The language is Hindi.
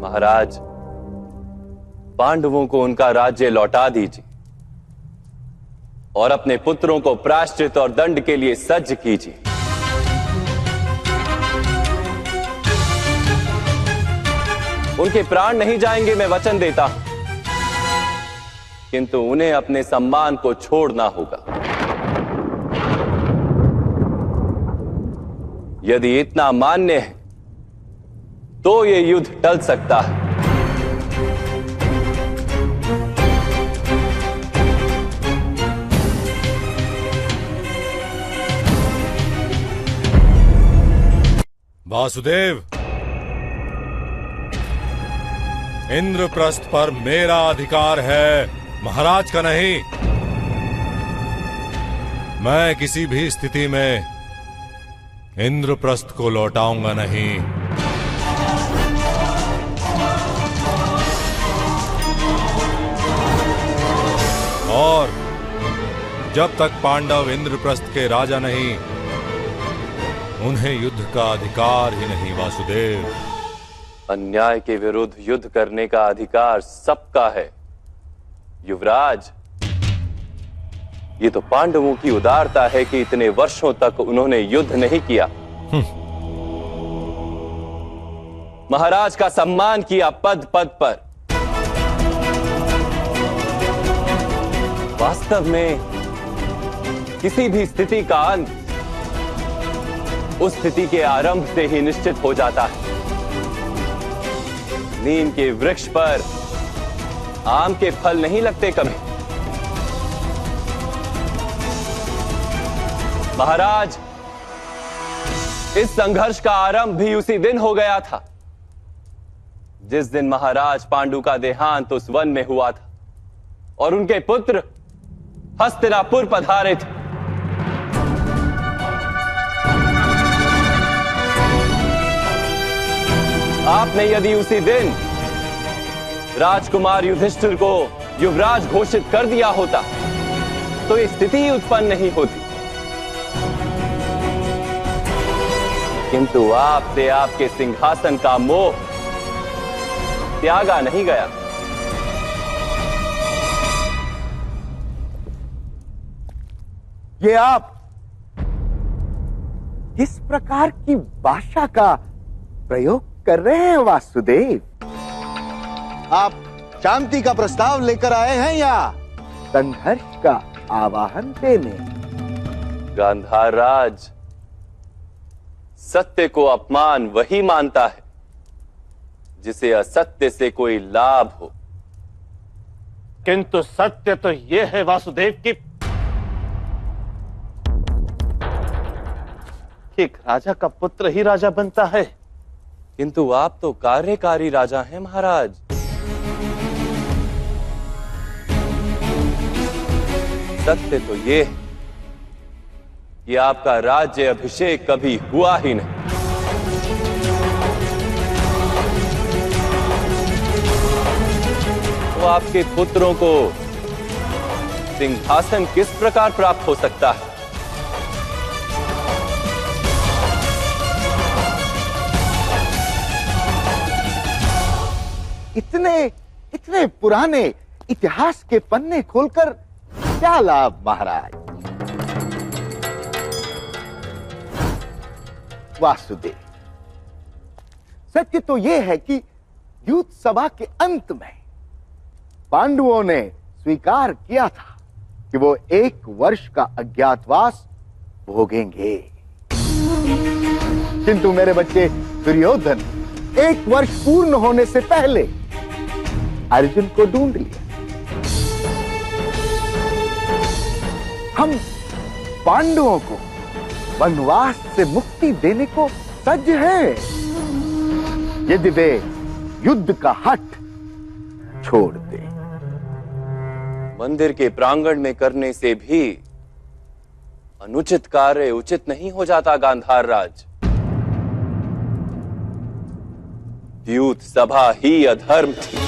महाराज, पांडवों को उनका राज्य लौटा दीजिए और अपने पुत्रों को प्रायश्चित और दंड के लिए सज्ज कीजिए। उनके प्राण नहीं जाएंगे, मैं वचन देता हूं, किंतु उन्हें अपने सम्मान को छोड़ना होगा। यदि इतना मान्य है तो यह युद्ध टल सकता है। वासुदेव, इंद्रप्रस्थ पर मेरा अधिकार है, महाराज का नहीं। मैं किसी भी स्थिति में इंद्रप्रस्थ को लौटाऊंगा नहीं। और जब तक पांडव इंद्रप्रस्थ के राजा नहीं, उन्हें युद्ध का अधिकार ही नहीं। वासुदेव, अन्याय के विरुद्ध युद्ध करने का अधिकार सबका है युवराज। ये तो पांडवों की उदारता है कि इतने वर्षों तक उन्होंने युद्ध नहीं किया, महाराज का सम्मान किया पद पद पर। वास्तव में किसी भी स्थिति का अंत उस स्थिति के आरंभ से ही निश्चित हो जाता है। नीम के वृक्ष पर आम के फल नहीं लगते कभी। महाराज, इस संघर्ष का आरंभ भी उसी दिन हो गया था जिस दिन महाराज पांडु का देहांत उस वन में हुआ था और उनके पुत्र हस्तिनापुर पधारे थे। आपने यदि उसी दिन राजकुमार युधिष्ठिर को युवराज घोषित कर दिया होता तो ये स्थिति ही उत्पन्न नहीं होती, किंतु आपसे आपके सिंहासन का मोह त्यागा नहीं गया। ये आप किस प्रकार की भाषा का प्रयोग कर रहे हैं वासुदेव? आप शांति का प्रस्ताव लेकर आए हैं या संघर्ष का आवाहन देने? गांधार राज, सत्य को अपमान वही मानता है जिसे असत्य से कोई लाभ हो। किंतु सत्य तो यह है वासुदेव कि एक राजा का पुत्र ही राजा बनता है। किंतु आप तो कार्यकारी राजा हैं महाराज। सत्य तो ये है कि आपका राज्य अभिषेक कभी हुआ ही नहीं। तो आपके पुत्रों को सिंहासन किस प्रकार प्राप्त हो सकता है? इतने पुराने इतिहास के पन्ने खोलकर क्या लाभ महाराज? वासुदेव, सत्य तो यह है कि युद्ध सभा के अंत में पांडवों ने स्वीकार किया था कि वो 1 वर्ष का अज्ञातवास भोगेंगे, किंतु मेरे बच्चे दुर्योधन 1 वर्ष पूर्ण होने से पहले अर्जुन को ढूंढ लिया। हम पांडवों को वनवास से मुक्ति देने को सज्ज हैं, यदि वे युद्ध का हठ छोड़ दे। मंदिर के प्रांगण में करने से भी अनुचित कार्य उचित नहीं हो जाता गांधार राज। द्यूत सभा ही अधर्म थी।